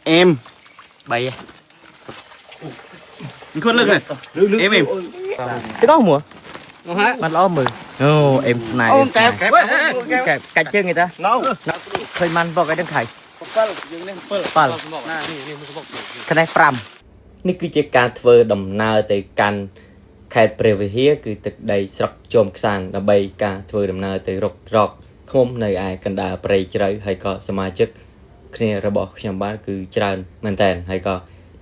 em bay con lưng này em cái đó mùa mặt lo mười em này cạch chơi người ta khơi man vào cái đằng khải pal cái này pram នេះគឺជាការធ្វើដំណើរទៅកាន់ខេត្តព្រះវិហារគឺទឹកដីស្រុកជោមខ្សានដើម្បីការធ្វើដំណើរទៅរករកឃុំនៅឯកណ្ដាលព្រៃជ្រៅហើយក៏សមាជិកគ្នារបស់ខ្ញុំបានគឺច្រើនមែនតើហើយក៏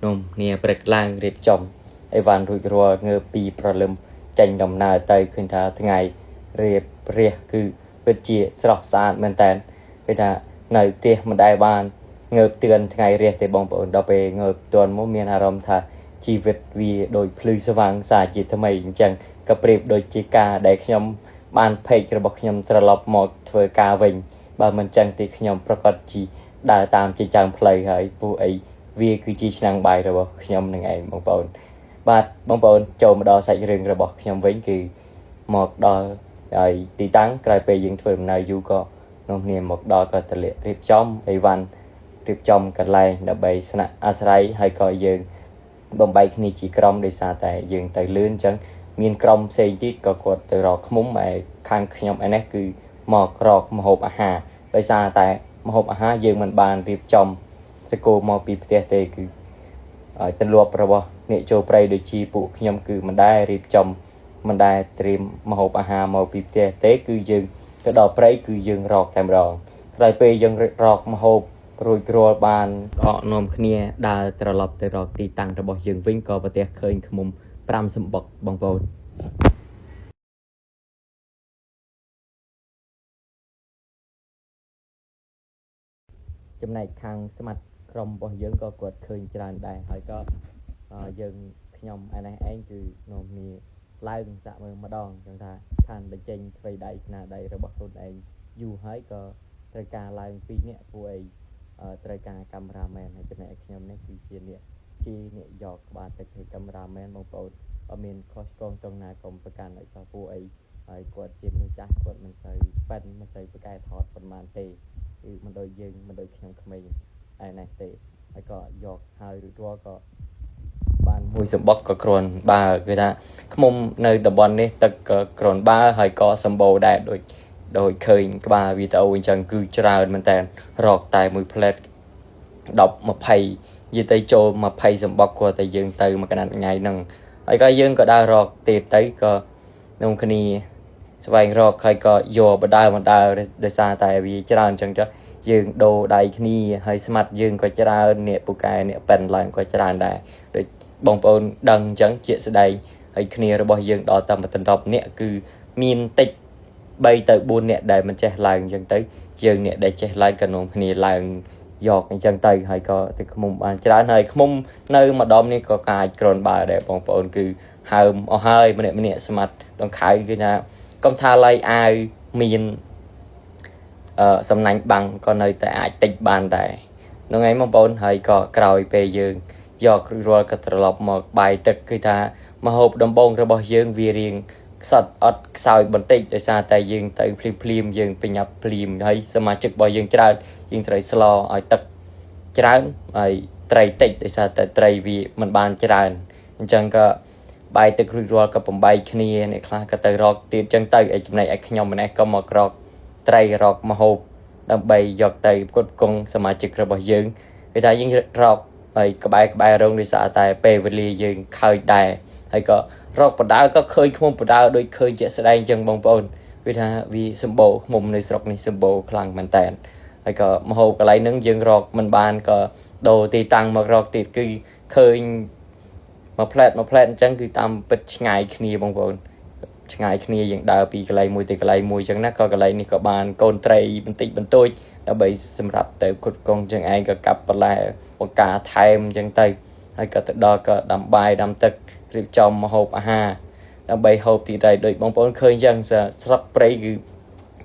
នាំគ្នាព្រឹកឡើងរៀបចំអីវ៉ាន់រួចរាល់ងើបពីព្រលឹមចេញដំណើរទៅឃើញថាថ្ងៃរៀបរះគឺពិតជាស្រស់ស្អាតមែនតើគេថានៅផ្ទះមិនដែលបាន ងើបទឿនថ្ងៃរះទេបងប្អូនដល់ពេលងើបទឿនមកមានអារម្មណ៍ថាជីវិតវាដូចភ្លឺស្វាងសាជាថ្មីអញ្ចឹងក៏ប្រៀបដូចជាការដែលខ្ញុំបានភេករបស់ខ្ញុំត្រឡប់មកធ្វើការវិញបើមិនចឹងទេខ្ញុំប្រកាសជាដើរតាមជាចាំផ្លូវហើយពួកអីវាគឺជាឆ្នាំងបាយរបស់ខ្ញុំនឹងឯងបងប្អូនបាទបងប្អូនចូលមកដល់សាច់រឿងរបស់ខ្ញុំវិញគឺមកដល់ហើយទីតាំងក្រោយពេលយើងធ្វើដំណើរយូរក៏នាំគ្នាមកដល់ក៏តម្លាក់រៀបចំអីវ៉ាន់ រៀបចំកន្លែងដើម្បីស្នាក់អាស្រ័យហើយក៏យើងបំបីគ្នាជាក្រុមដោយសារតែយើងទៅលឿនអញ្ចឹងមានក្រុមផ្សេងទៀតក៏គាត់ទៅរកឃុំហើយខាងខ្ញុំឯនេះគឺមករកម្ហូបអាហារដោយសារតែម្ហូបអាហារយើងមិនបានរៀបចំសកលមកពីផ្ទះទេគឺទម្លាប់របស់អ្នកចូលព្រៃដូចជាពួកខ្ញុំគឺមិនដែលរៀបចំមិនដែលត្រៀមម្ហូបអាហារមកពីផ្ទះទេគឺយើងទៅដល់ព្រៃគឺយើងរកតែម្ដងក្រោយពេលយើងរកម្ហូប រួចរាល់បានអកនាំគ្នាដើរត្រឡប់ទៅរកទីតាំងរបស់យើងវិញក៏ប្រទះឃើញឃុំ5សម្បុកបងប្អូនចំណែកខាងស្មាត់ក្រុមរបស់យើងក៏គាត់ឃើញច្រើនដែរហើយក៏យើងខ្ញុំឯនេះឯងគឺនាំគ្នាឡើងសាក់មើលម្ដងចឹងថាឋានបញ្ចេញអ្វីដៃស្នាដៃរបស់ខ្លួនឯងយូរហើយក៏ត្រូវការឡើងពីរនាក់ពួកឯង ត្រូវការកាមេរ៉ាមែនហើយចំណែកខ្ញុំនេះគឺជាអ្នកយកក្បាលទឹកឲ្យកាមេរ៉ាមែនបងប្អូនអត់មានខុសឆ្គងត្រង់ណាកុំប្រកាន់ឲ្យសោះពួកអីហើយគាត់ជាមនុស្សចាស់គាត់មិនសូវប៉ិនមិនសូវប្រកែថតប៉ុន្មានទេគឺមិនដូចយើងមិនដូចខ្ញុំក្មេងឯនេះទេហើយក៏យកហើយរួចរាល់ក៏បានមួយសម្បុកក៏គ្រាន់បើគឺថាឃុំនៅតំបន់នេះទឹកក៏គ្រាន់បើហើយក៏សម្បូរដែរដូច ដោយឃើញក្បាលវីដេអូអញ្ចឹងគឺច្រើនមែនតើរកតែមួយផ្លែត 10 20 និយាយទៅចូល20សម្បុកគាត់តែយើងទៅមួយកណាត់ថ្ងៃហ្នឹងហើយក៏យើងក៏ដើររកទេទៅក៏ក្នុងគ្នាស្វែងរកហើយក៏យកបដើដោយសារតែវាច្រើនអញ្ចឹងចុះយើងដូរដៃគ្នាហើយស្មាត់យើងក៏ច្រើនអ្នកពូកែអ្នកប៉ិនឡើងក៏ច្រើនដែរដូចបងប្អូនដឹងអញ្ចឹងជាស្ដែងហើយគ្នារបស់យើងដល់តែ10នាក់គឺមានតិច 3 ទៅ 4 នាក់ដែលមិនចេះឡើងអញ្ចឹងទៅយើងអ្នកដែលចេះឡើងក៏នាំគ្នាឡើងយកអញ្ចឹងទៅហើយក៏ទៅឃុំបានច្រើនហើយឃុំនៅម្ដុំនេះក៏កាចក្រនបើដែរបងប្អូនគឺហើមអស់ហើយម្នាក់ស្មាត់ដងខៅគឺថាកុំថាឡៃអាវមានសំណាញ់បាំងក៏នៅតែអាចតិចបានដែរនោះឯងបងប្អូនហើយក៏ក្រោយពេលយើងយករាល់ក៏ត្រឡប់មកបាយទឹកគឺថាមហូបដំបងរបស់យើងវារៀង ខ្សត់អត់ខ្សោយបន្តិចដោយសារតែយើងទៅភ្លាមយើងប្រញាប់ភ្លាមហើយសមាជិករបស់យើងច្រើនយើងត្រូវស្លោឲ្យទឹកច្រើនហើយត្រីតិចដោយសារតែត្រីវាមិនបានច្រើនអញ្ចឹងក៏បាយទឹករួចរាល់ក៏បំបីគ្នាអ្នកខ្លះក៏ទៅរកទៀតអញ្ចឹងទៅឯចំណែកឯខ្ញុំម្នាក់ក៏មករកត្រីរកម្ហូបដើម្បីយកទៅផ្គត់ផ្គង់សមាជិករបស់យើងគេថាយើងរកហើយក្បែររងដោយសារតែពេលវេលាយើងខើចដែរហើយក៏ រកបដៅក៏ឃើញឃុំបដៅដូចឃើញជាស្ដែងចឹងបងប្អូនវាថាវាសម្បូរឃុំនៅស្រុកនេះសម្បូរខ្លាំងមែនតើហើយក៏មហូបកន្លែងហ្នឹងយើងរកមិនបានក៏ដូរទីតាំងមករកទៀតគឺឃើញមួយផ្លែតអញ្ចឹងគឺតាមពិតឆ្ងាយគ្នាបងប្អូនឆ្ងាយគ្នាយើងដើរពីកន្លែងមួយទៅកន្លែងមួយចឹងណាក៏កន្លែងនេះក៏បានកូនត្រីបន្តិចបន្តួចដើម្បីសម្រាប់ទៅគុតកងចឹងឯងក៏កាប់បន្លែបង្ការថែមចឹងទៅហើយក៏ទៅដល់ក៏ដាំបាយដាំទឹក រៀបចំម្ហូបអាហារដើម្បីហូបទីដែរដូចបងប្អូនឃើញចឹងស្រុកព្រៃគឺ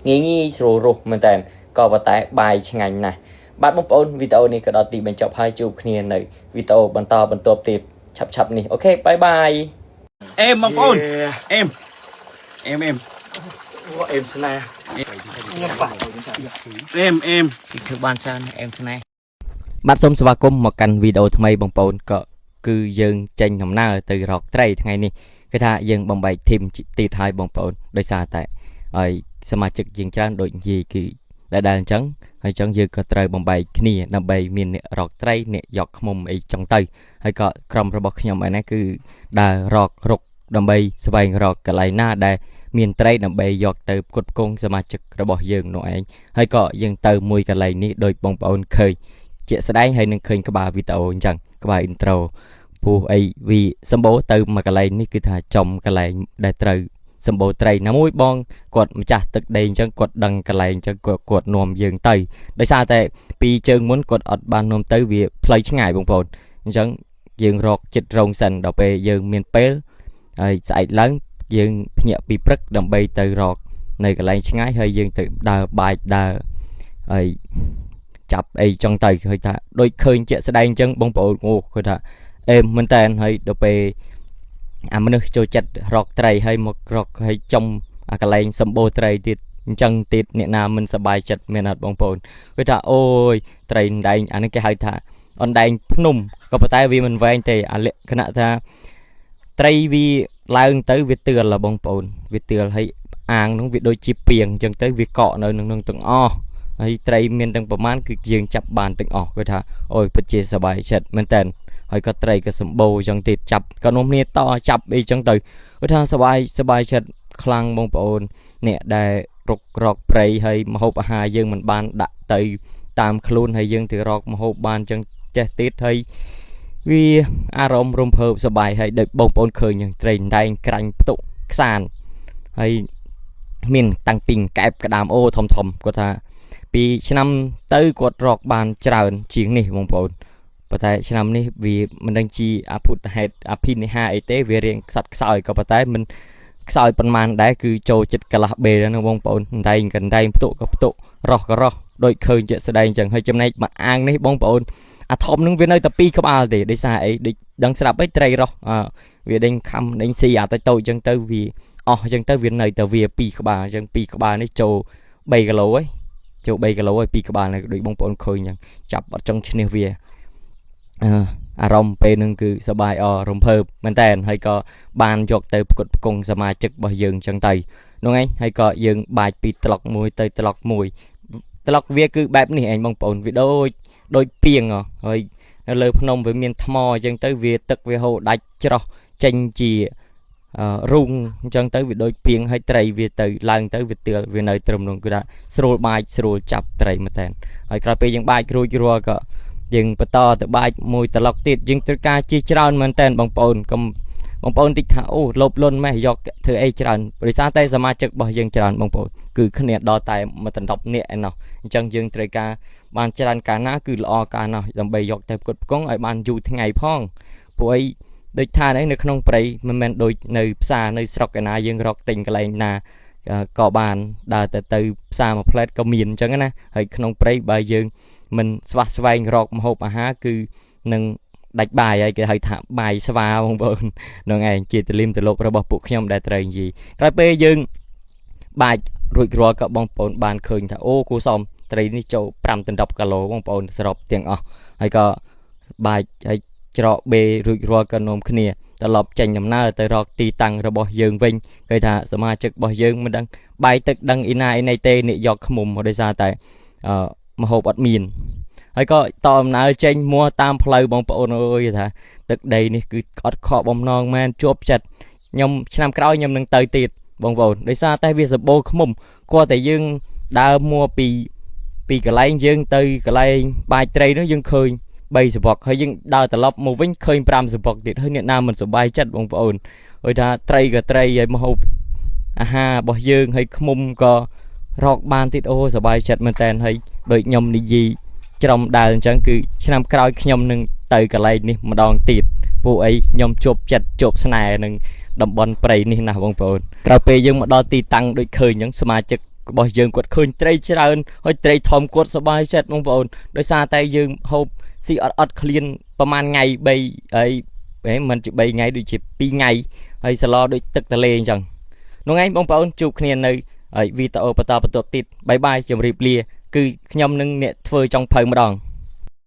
ងាយស្រួលរស់មែនតើក៏ប៉ុន្តែបាយឆ្ងាញ់ណាស់បាទបងប្អូនវីដេអូនេះក៏ដល់ទីបញ្ចប់ហើយជួបគ្នានៅវីដេអូបន្តបន្ទាប់ទៀតឆាប់នេះអូខេបាយបាយអេមបងប្អូនអេមស្នេហ៍អេមធ្វើបានច្រើនអេមស្នេហ៍ បាទសូមស្វាគមន៍មកកាន់វីដេអូថ្មីបងប្អូនក៏គឺយើងចេញដំណើរទៅរកត្រីថ្ងៃនេះគឺថាយើងបំបែកធីមទៀតហើយបងប្អូនដោយសារតែហើយសមាជិកយើងច្រើនដូចនិយាយគឺដែលអញ្ចឹងហើយអញ្ចឹងយើងក៏ត្រូវបំបែកគ្នាដើម្បីមានអ្នករកត្រីអ្នកយកឃ្មុំអីចង់ទៅហើយក៏ក្រុមរបស់ខ្ញុំឯនេះគឺដើររករុកដើម្បីស្វែងរកកន្លែងណាដែលមានត្រីដើម្បីយកទៅផ្គត់ផ្គង់សមាជិករបស់យើងនោះឯងហើយក៏យើងទៅមួយកន្លែងនេះដោយបងប្អូនឃើញជាក់ស្ដែងហើយនឹងឃើញក្បាលវីដេអូអញ្ចឹងក្បាល intro ពោះអីវាសម្បូរទៅមួយកន្លែងនេះគឺថាចំកន្លែងដែលត្រូវសម្បូរត្រីណាមួយបងគាត់ម្ចាស់ទឹកដីអញ្ចឹងគាត់ដឹងកន្លែងអញ្ចឹងគាត់នាំយើងទៅដោយសារតែពីជើងមុនគាត់អត់បាននាំទៅវាផ្លូវឆ្ងាយបងប្អូនអញ្ចឹងយើងរកចិត្តរងសិនដល់ពេលយើងមានពេលហើយស្អែកឡើងយើងភ្ញាក់ពីព្រឹកដើម្បីទៅរកនៅកន្លែងឆ្ងាយហើយយើងទៅដើរបាច់ដើរហើយចាប់អីចង់ទៅហើយថាដូចឃើញជាក់ស្ដែងអញ្ចឹងបងប្អូនអូគាត់ថាអេមមែនតើហើយដល់ពេលអាមនុស្សចូលចិត្តរកត្រីហើយមករកហើយចំអាកន្លែងសម្បូរត្រីទៀតអញ្ចឹងទៀតអ្នកណាមិនសប្បាយចិត្តមែនអត់បងប្អូនគាត់ថាអូយត្រីអណ្ដែងអានេះគេហៅថាអណ្ដែងភ្នំក៏ប៉ុន្តែវាមិនវែងទេអាលក្ខណៈថាត្រីវាឡើងទៅវាទឿលបងប្អូនវាទឿលហើយអាងនោះវាដូចជាពីងអញ្ចឹងទៅវាកកនៅនឹងទាំងអស់ហើយត្រីមានទាំងប្រមាណគឺយើងចាប់បានទាំងអស់គាត់ថាអូយពិតជាសប្បាយចិត្តមែនតើហើយក៏ត្រីក៏សម្បូរអញ្ចឹងទៀតចាប់ក៏នាំគ្នាតចាប់អីអញ្ចឹងទៅគាត់ថាសប្បាយចិត្តខ្លាំងបងប្អូនអ្នកដែលរកព្រៃហើយម្ហូបអាហារយើងមិនបានដាក់ទៅតាមខ្លួនហើយយើងទៅរកម្ហូបបានអញ្ចឹងចេះទៀតហើយវាអារម្មណ៍រំភើបសប្បាយហើយដូចបងប្អូនឃើញយ៉ាងត្រីដែងក្រាញ់ផ្ទុកខ្សានហើយមានតាំងពីកែបក្តាមអូធំគាត់ថាពីឆ្នាំទៅគាត់រកបានច្រើនជាងនេះបងប្អូនប៉ុន្តែឆ្នាំនេះវាមិនដឹងជាអភូតហេតុអភិនិហាអីទេវារៀងខ្សត់ខ្សោយក៏ប៉ុន្តែមិនខ្សោយប៉ុន្មានដែរគឺចូលចិត្តកន្លះបេហ្នឹងបងប្អូនកណ្ដែងផ្ទុកក៏ផ្ទុករស់ក៏រស់ដូចឃើញជាក់ស្ដែងអញ្ចឹងហើយចំណែកមកអាងនេះបងប្អូនអាធំនឹងវានៅតែ2ក្បាលទេដោយសារអីដូចដឹងស្រាប់អីត្រីរស់វាដេញខំដេញស៊ីអាតូចអញ្ចឹងទៅវាអស់អញ្ចឹងទៅវានៅតែវា2ក្បាលអញ្ចឹង2ក្បាលនេះចូល3គីឡូហីចូល3គីឡូហើយ2ក្បាលនេះដូចបងប្អូនឃើញអញ្ចឹងចាប់អត់ចង់ឈ្នះវាអារម្មណ៍ពេលហ្នឹងគឺសប្បាយរំភើបមែនតើហើយក៏បានយកទៅផ្គត់ផ្គង់សមាជិករបស់យើងអញ្ចឹងទៅនោះឯងហើយក៏យើងបាច់ពីត្លុកមួយទៅត្លុកមួយត្លុកវាគឺបែបនេះឯងបងប្អូនវាដូចពីងហើយនៅលើភ្នំវាមានថ្មអញ្ចឹងទៅវាទឹកវាហូរដាច់ច្រោះចេញជារូងអញ្ចឹងទៅវាដូចពីងហើយត្រីវាទៅឡើងទៅវាទឿលវានៅត្រឹមនោះគឺថាស្រួលបាច់ស្រួលចាប់ត្រីមែនតើហើយក្រោយពេលយើងបាច់រួចរាល់ក៏យើងបន្តទៅបាច់មួយត្លុកទៀតយើងត្រូវការជាច្រើនមែនតើបងប្អូនកុំបងប្អូនតិចថាអូលោភលន់ម៉េះយកធ្វើអីច្រើនដោយសារតែសមាជិករបស់យើងច្រើនបងប្អូនគឺគ្នាដល់តែមួយដណ្ដប់នាក់ឯណោះអញ្ចឹងយើងត្រូវការបានច្រើនកាលណាគឺល្អកាលណាដើម្បីយកទៅផ្គត់ផ្គង់ឲ្យបានយូរថ្ងៃផងព្រោះអីដូចថានៅក្នុងព្រៃមិនមែនដូចនៅផ្សារនៅស្រុកឯណាយើងរកទិញកន្លែងណាក៏បានដើរទៅផ្សារមួយផ្លែតក៏មានអញ្ចឹងណាហើយក្នុងព្រៃបើយើងមិនស្វះស្វែងរកម្ហូបអាហារគឺនឹងដាច់បាយហើយគេហៅថាបាយស្វាបងប្អូននឹងឯងជាទលីមទលប់របស់ពួកខ្ញុំដែលត្រូវនិយាយក្រោយពេលយើងបាច់រួចរាល់ក៏បងប្អូនបានឃើញថាអូគូសំត្រីនេះចូល5ទៅ10គីឡូបងប្អូនសរុបទាំងអស់ហើយក៏បាច់ហើយច្រកបេរួចរាល់ក៏នាំគ្នាត្រឡប់ចេញដំណើរទៅរកទីតាំងរបស់យើងវិញគេថាសមាជិករបស់យើងមិនដឹងបាយទឹកដឹងអ៊ីណាអីណីទេអ្នកយកឃ្មុំដោយសារតែម្ហូបអត់មានហើយក៏តដំណើរចេញមួតាមផ្លូវបងប្អូនអើយថាទឹកដីនេះគឺអត់ខកបំណងមែនជាប់ចិត្តខ្ញុំឆ្នាំក្រោយខ្ញុំនឹងទៅទៀតបងប្អូនដោយសារតែវាសម្បូរឃ្មុំគាត់តែយើងដើរមួពីកន្លែងយើងទៅកន្លែងបាច់ត្រីនោះយើងឃើញ3សបុកហើយយើងដើរត្រឡប់មកវិញឃើញ5សបុកទៀតហើយអ្នកណាមិនសប្បាយចិត្តបងប្អូនហើយថាត្រីក៏ត្រីហើយម្ហូបអាហាររបស់យើងហើយឃ្មុំក៏រកបានទៀតអូសប្បាយចិត្តមែនតើហើយដូចខ្ញុំនិយាយច្រំដើរអញ្ចឹងគឺឆ្នាំក្រោយខ្ញុំនឹងទៅកន្លែងនេះម្ដងទៀតពួកអីខ្ញុំជប់ចិត្តជប់ស្នេហ៍នឹងតំបន់ព្រៃនេះណាបងប្អូនក្រោយពេលយើងមកដល់ទីតាំងដូចឃើញអញ្ចឹងសមាជិករបស់យើងគាត់ឃើញត្រីច្រើនហើយត្រីធំគាត់សប្បាយចិត្តបងប្អូនដោយសារតែយើងហូបស៊ីអត់ឃ្លានប្រហែលថ្ងៃ3ហើយមិនជា3ថ្ងៃដូចជា2ថ្ងៃហើយសឡដូចទឹកទលេអញ្ចឹងនោះឯងបងប្អូនជួបគ្នានៅវីដេអូបន្តទៀតបាយជម្រាបលាគឺខ្ញុំនឹងអ្នកធ្វើចុងភៅម្ដង